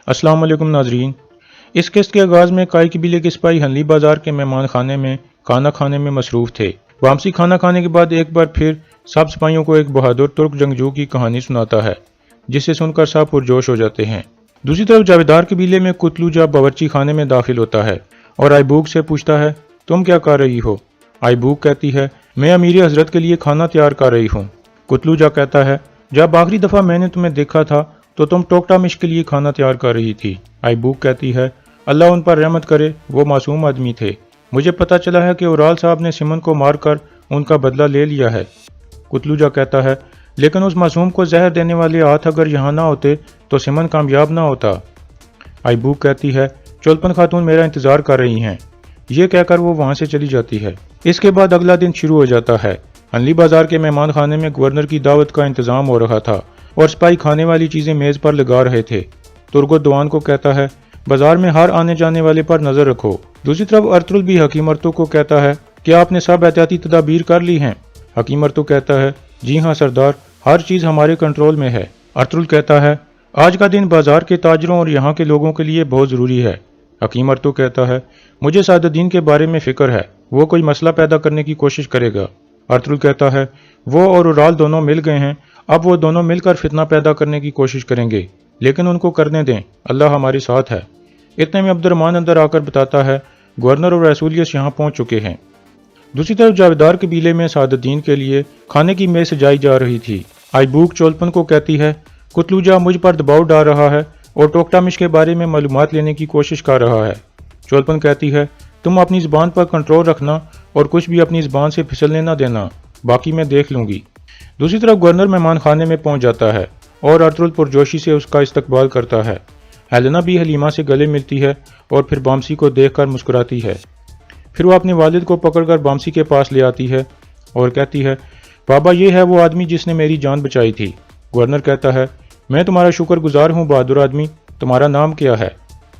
अस्सलाम वालेकुम नाजरीन। इस किस्त के आगाज़ में काई कबीले के सिपाही हनली बाजार के मेहमान खाने में खाना खाने में मसरूफ़ थे। वापसी खाना खाने के बाद एक बार फिर सब सिपाहियों को एक बहादुर तुर्क जंगजू की कहानी सुनाता है, जिसे सुनकर सब पुरजोश हो जाते हैं। दूसरी तरफ जावेदार कबीले में कुतलूजा बावर्ची खाने में दाखिल होता है और आइबूक से पूछता है, तुम क्या कर रही हो? आइबूक कहती है, मैं अमीर हजरत के लिए खाना तैयार कर रही हूँ। कुतलूजा कहता है, जब आखिरी दफ़ा मैंने तुम्हें देखा था तो तुम टोकटामिश के लिए खाना तैयार कर रही थी। आइबूक कहती है, अल्लाह उन पर रहमत करे, वो मासूम आदमी थे। मुझे पता चला है कि उराल साहब ने सिमन को मारकर उनका बदला ले लिया है। कुतलूजा कहता है, लेकिन उस मासूम को जहर देने वाले हाथ अगर यहाँ ना होते तो सिमन कामयाब ना होता। आइबूक कहती है, चोलपन खातून मेरा इंतजार कर रही हैं। ये कहकर वो वहाँ से चली जाती है। इसके बाद अगला दिन शुरू हो जाता है। हनली बाजार के मेहमान खाने में गवर्नर की दावत का इंतजाम हो रहा था और सिपाही खाने वाली चीजें मेज पर लगा रहे थे। तुर्गो दवान को कहता है, बाजार में हर आने जाने वाले पर नजर रखो। दूसरी तरफ अर्तुल भी हकीम अर्तु को कहता है, क्या आपने सब एहतियाती तदाबीर कर ली हैं? हकीम अर्तु कहता है, जी हाँ सरदार, हर चीज हमारे कंट्रोल में है। अर्तुल कहता है, आज का दिन बाजार के ताजरों और यहाँ के लोगों के लिए बहुत जरूरी है। हकीम अर्तु कहता है, मुझे सादुद्दीन के बारे में फिक्र है, वो कोई मसला पैदा करने की कोशिश करेगा। अर्तुल कहता है, वो और उराल दोनों मिल गए हैं, अब वो दोनों मिलकर फितना पैदा करने की कोशिश करेंगे, लेकिन उनको करने दें, अल्लाह हमारे साथ है। इतने में अब्दुर्रहमान अंदर आकर बताता है, गवर्नर और रसूलियस यहाँ पहुंच चुके हैं। दूसरी तरफ जावेदार कबीले में सादुद्दीन के लिए खाने की मेज सजाई जा रही थी। आइबूक चोलपन को कहती है, कुतलूजा मुझ पर दबाव डाल रहा है और टोकटामिश के बारे में मालूमात लेने की कोशिश कर रहा है। चोलपन कहती है, तुम अपनी ज़बान पर कंट्रोल रखना और कुछ भी अपनी ज़बान से फिसलने न देना, बाकी मैं देख लूंगी। दूसरी तरफ गवर्नर मेहमान खाने में पहुंच जाता है और अर्तुल पुरजोशी से उसका इस्तकबाल करता है। हेलेना भी हलीमा से गले मिलती है और फिर बामसी को देखकर मुस्कुराती है। फिर वो अपने वालिद को पकड़कर बामसी के पास ले आती है और कहती है, बाबा ये है वो आदमी जिसने मेरी जान बचाई थी। गवर्नर कहता है, मैं तुम्हारा शुक्रगुजार हूँ बहादुर आदमी, तुम्हारा नाम क्या है?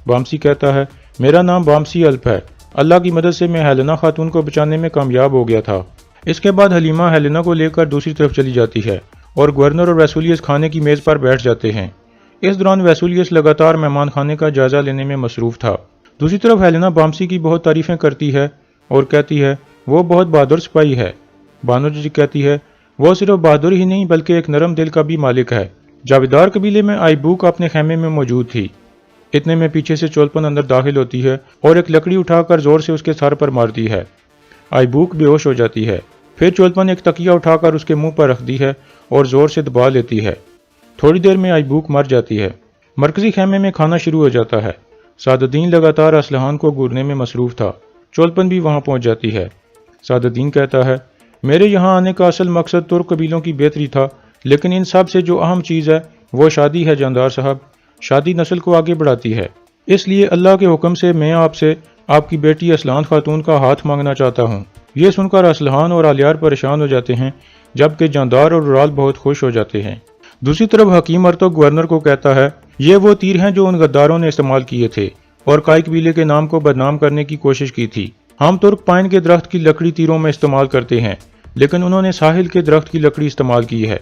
बामसी कहता है, मेरा नाम बामसी अल्प है, अल्लाह की मदद से मैं हेलेना खातून को बचाने में कामयाब हो गया था। इसके बाद हलीमा हेलेना को लेकर दूसरी तरफ चली जाती है और गवर्नर और वैसूलियस खाने की मेज पर बैठ जाते हैं। इस दौरान वैसूलियस लगातार मेहमान खाने का जायजा लेने में मसरूफ था। दूसरी तरफ हेलेना बामसी की बहुत तारीफें करती है और कहती है, वो बहुत बहादुर सिपाही है। बानोजी कहती है, वो सिर्फ बहादुर ही नहीं बल्कि एक नरम दिल का भी मालिक है। जावेदार कबीले में आइबूक अपने खेमे में मौजूद थी। इतने में पीछे से चोलपन अंदर दाखिल होती है और एक लकड़ी उठाकर जोर से उसके सर पर मारती है। आइबूक बेहोश हो जाती है। फिर चोलपन एक तकिया उठाकर उसके मुंह पर रखती है और जोर से दबा लेती है। थोड़ी देर में आइबूक मर जाती है। मरकजी खेमे में खाना शुरू हो जाता है। सादुद्दीन लगातार असलहान को घूरने में मसरूफ था। चोलपन भी वहां पहुंच जाती है। सादुद्दीन कहता है, मेरे यहाँ आने का असल मकसद तुर्क कबीलों की बेहतरी था, लेकिन इन सब से जो अहम चीज़ है वो शादी है जानदार साहब। शादी नस्ल को आगे बढ़ाती है, इसलिए अल्लाह के हुक्म से मैं आपसे आपकी बेटी असलान खातून का हाथ मांगना चाहता हूँ। ये सुनकर असलहान और आलियार परेशान हो जाते हैं, जबकि जानदार और उराल बहुत खुश हो जाते हैं। दूसरी तरफ हकीम अर्तो गवर्नर को कहता है, ये वो तीर हैं जो उन गद्दारों ने इस्तेमाल किए थे और काई कबीले के नाम को बदनाम करने की कोशिश की थी। हम तुर्क पाइन के दरख्त की लकड़ी तीरों में इस्तेमाल करते हैं, लेकिन उन्होंने साहिल के दरख्त की लकड़ी इस्तेमाल की है।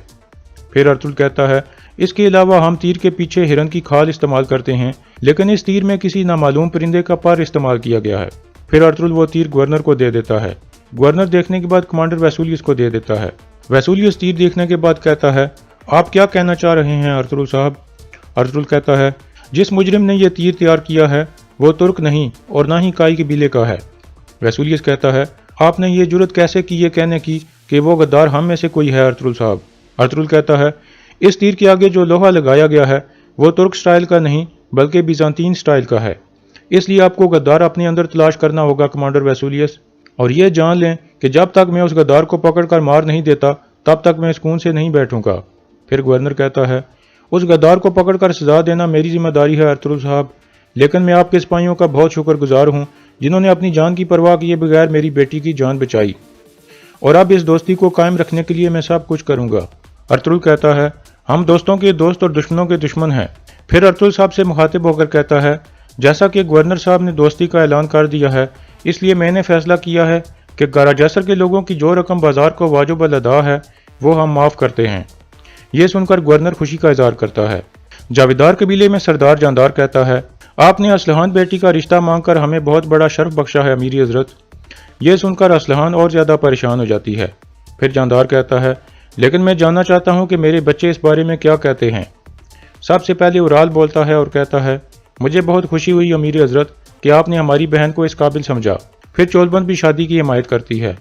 फिर अर्तुल कहता है, इसके अलावा हम तीर के पीछे हिरन की खाल इस्तेमाल करते हैं, लेकिन इस तीर में किसी नामालूम परिंदे का पर इस्तेमाल किया गया है। फिर अर्तुल वो तीर गवर्नर को दे देता है। गवर्नर देखने के बाद कमांडर वैसूलियस को दे देता है। वैसूलियस तीर देखने के बाद कहता है, आप क्या कहना चाह रहे हैं अर्तुल साहब? अर्तुल कहता है, जिस मुजरिम ने यह तीर तैयार किया है वो तुर्क नहीं और ना ही काई कबीले का है। वैसूलियस कहता है, आपने ये जुर्रत कैसे की ये कहने की कि वो गद्दार हम में से कोई है अर्तुल साहब? अर्तुल कहता है, इस तीर के आगे जो लोहा लगाया गया है वो तुर्क स्टाइल का नहीं बल्कि बिजांतीन स्टाइल का है, इसलिए आपको गद्दार अपने अंदर तलाश करना होगा कमांडर वैसूलियस, और ये जान लें कि जब तक मैं उस गद्दार को पकड़कर मार नहीं देता तब तक मैं सुकून से नहीं बैठूंगा। फिर गवर्नर कहता है, उस गद्दार को पकड़कर सजा देना मेरी जिम्मेदारी है अर्तुल साहब, लेकिन मैं आपके सिपाहियों का बहुत शुक्रगुजार हूँ जिन्होंने अपनी जान की परवाह किए बगैर मेरी बेटी की जान बचाई, और अब इस दोस्ती को कायम रखने के लिए मैं सब कुछ करूंगा। अर्तुल कहता है, हम दोस्तों के दोस्त और दुश्मनों के दुश्मन हैं। फिर अर्तुल साहब से मुखातिब होकर कहता है, जैसा कि गवर्नर साहब ने दोस्ती का ऐलान कर दिया है, इसलिए मैंने फैसला किया है कि गाराजसर के लोगों की जो रकम बाजार को वाजिब अदा है वो हम माफ़ करते हैं। ये सुनकर गवर्नर खुशी का इजहार करता है। जावेदार कबीले में सरदार जानदार कहता है, आपने असलहान बेटी का रिश्ता मांग कर हमें बहुत बड़ा शर्फ बख्शा है अमीरी हजरत। यह सुनकर असलहान और ज़्यादा परेशान हो जाती है। फिर जानदार कहता है, लेकिन मैं जानना चाहता हूँ कि मेरे बच्चे इस बारे में क्या कहते हैं। सबसे पहले उराल बोलता है और कहता है, मुझे बहुत खुशी हुई अमीरी हजरत कि आपने हमारी बहन को इस काबिल समझा। फिर चोलबंद भी शादी की हिमायत करती है।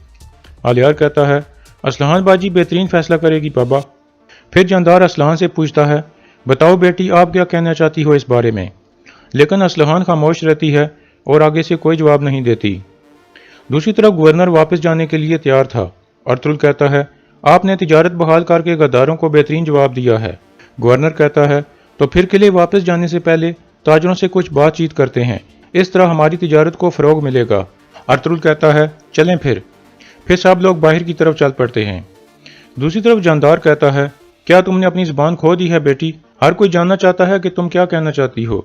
आलियार कहता है, असलहान बाजी बेहतरीन फैसला करेगी बाबा। फिर जानदार असलहान से पूछता है, बताओ बेटी आप क्या कहना चाहती हो इस बारे में। लेकिन असलहान खामोश रहती है और आगे से कोई जवाब नहीं देती। दूसरी तरफ गवर्नर वापस जाने के लिए तैयार था। अर्तुल कहता है, आपने तिजारत बहाल करके गद्दारों को बेहतरीन जवाब दिया है। गवर्नर कहता है, तो फिर किले वापस जाने से पहले ताजरों से कुछ बातचीत करते हैं, इस तरह हमारी तिजारत को फ़रोग मिलेगा। अर्तुल कहता है, चलें फिर सब लोग बाहर की तरफ चल पड़ते हैं। दूसरी तरफ जानदार कहता है, क्या तुमने अपनी ज़ुबान खो दी है बेटी? हर कोई जानना चाहता है कि तुम क्या कहना चाहती हो।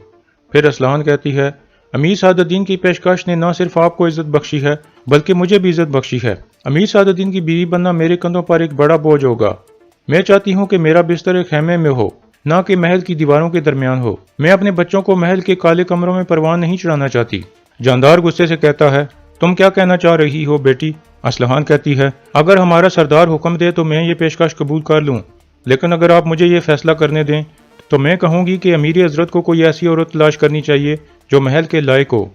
फिर असलहान कहती है, अमीर सादुद्दीन की पेशकश ने न सिर्फ आपको इज्जत बख्शी है बल्कि मुझे भी इज्जत बख्शी है। अमीर सादुद्दीन की बीवी बनना मेरे कंधों पर एक बड़ा बोझ होगा। मैं चाहती हूँ कि मेरा बिस्तर एक खेमे में हो, ना कि महल की दीवारों के दरमियान हो। मैं अपने बच्चों को महल के काले कमरों में परवान नहीं चढ़ाना चाहती। जानदार गुस्से से कहता है, तुम क्या कहना चाह रही हो बेटी? असलहान कहती है, अगर हमारा सरदार हुक्म दे तो मैं ये पेशकश कबूल कर लूँ, लेकिन अगर आप मुझे ये फैसला करने दें तो मैं कहूँगी कि अमीरी हजरत को कोई ऐसी औरत तलाश करनी चाहिए जो महल के लायक हो।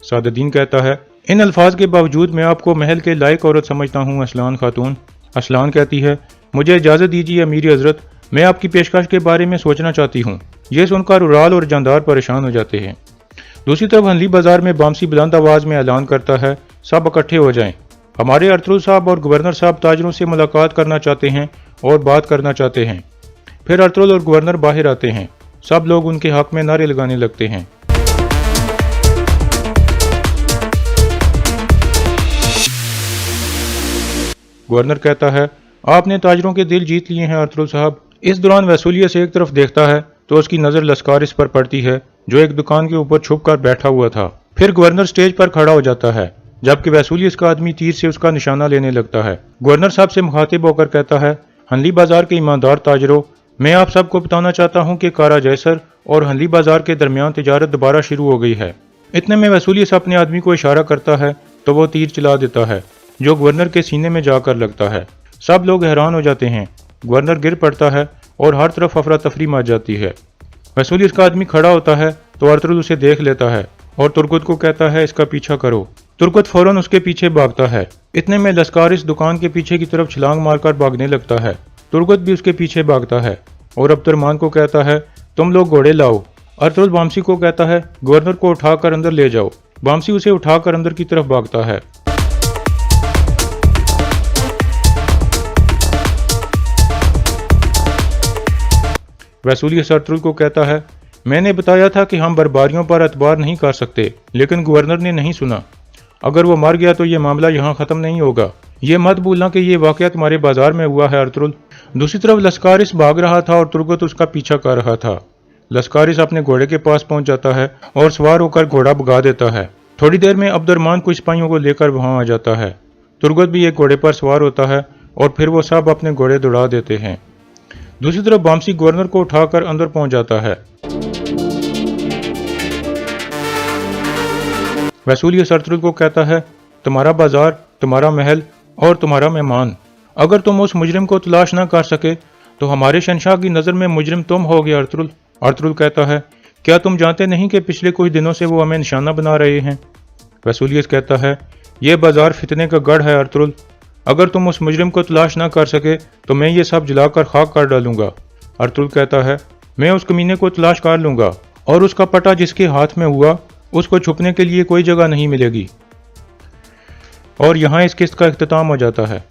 सादुद्दीन कहता है, इन अल्फाज के बावजूद मैं आपको महल के लायक औरत समझता हूँ असलान खातून। असलान कहती है, मुझे इजाज़त दीजिए अमीरी हजरत, मैं आपकी पेशकश के बारे में सोचना चाहती हूँ। यह सुनकर उराल और जानदार परेशान हो जाते हैं। दूसरी तरफ हनली बाजार में बामसी बुलंद आवाज़ में ऐलान करता है, सब इकट्ठे हो जाएं। हमारे अर्तुल साहब और गवर्नर साहब ताजरों से मुलाकात करना चाहते हैं और बात करना चाहते हैं। फिर अर्तुल और गवर्नर बाहर आते हैं। सब लोग उनके हक में नारे लगाने लगते हैं। गवर्नर कहता है, आपने ताजरों के दिल जीत लिए हैं अर्तुल साहब। इस दौरान वसूलियत से एक तरफ देखता है तो उसकी नज़र लस्कारिस पर पड़ती है जो एक दुकान के ऊपर छुप कर बैठा हुआ था। फिर गवर्नर स्टेज पर खड़ा हो जाता है जबकि वसूलियत का आदमी तीर से उसका निशाना लेने लगता है। गवर्नर साहब से मुखातिब होकर कहता है, हनली बाजार के ईमानदार ताजरों, मैं आप सबको बताना चाहता हूँ कि कारा जैसर और हनली बाजार के दरमियान तिजारत दोबारा शुरू हो गई है। इतने में वसूलियत अपने आदमी को इशारा करता है तो वो तीर चला देता है जो गवर्नर के सीने में जाकर लगता है। सब लोग हैरान हो जाते हैं। गवर्नर गिर पड़ता है और हर तरफ अफरा तफरी मच जाती है। वसूलियत का आदमी खड़ा होता है तो अर्तुल उसे देख लेता है और तुर्गत को कहता है, इसका पीछा करो। तुर्गत फौरन उसके पीछे भागता है। इतने में लस्कारिस दुकान के पीछे की तरफ छलांग मारकर भागने लगता है। तुर्गत भी उसके पीछे भागता है और अब्दुर्रहमान को कहता है, तुम लोग घोड़े लाओ। अर्तुल बामसी को कहता है, गवर्नर को उठाकर अंदर ले जाओ। बामसी उसे उठाकर अंदर की तरफ भागता है। वसूलियत अर्तुल को कहता है, मैंने बताया था कि हम बर्बारियों पर एतबार नहीं कर सकते, लेकिन गवर्नर ने नहीं सुना। अगर वो मर गया तो ये मामला यहाँ ख़त्म नहीं होगा। ये मत भूलना कि ये वाक़या तुम्हारे बाजार में हुआ है अर्तुल। दूसरी तरफ लस्कारिस भाग रहा था और तुर्गत उसका पीछा कर रहा था। लस्कारिस अपने घोड़े के पास पहुंच जाता है और सवार होकर घोड़ा भगा देता है। थोड़ी देर में अब्दुर्रहमान कुछ सिपाहियों को लेकर वहां आ जाता है। तुर्गत भी एक घोड़े पर सवार होता है और फिर वो सब अपने घोड़े दौड़ा देते हैं। दूसरी तरफ बामसी गवर्नर को उठाकर अंदर पहुंच जाता है। वसूलियत अर्तुल को कहता है, तुम्हारा बाजार, तुम्हारा महल और तुम्हारा मेहमान। अगर तुम उस मुजरिम को तलाश न कर सके तो हमारे शहंशाह की नज़र में मुजरिम तुम हो गए अर्तुल। अर्तुल कहता है, क्या तुम जानते नहीं कि पिछले कुछ दिनों से वो हमें निशाना बना रहे हैं? वसूलियत कहता है, यह बाजार फितने का गढ़ है अर्तुल। अगर तुम उस मुजरिम को तलाश न कर सके तो मैं ये सब जलाकर खाक कर डालूंगा। अर्तुल कहता है, मैं उस कमीने को तलाश कर लूंगा और उसका पटा जिसके हाथ में हुआ उसको छुपने के लिए कोई जगह नहीं मिलेगी। और यहाँ इस किस्त का इख्तिताम हो जाता है।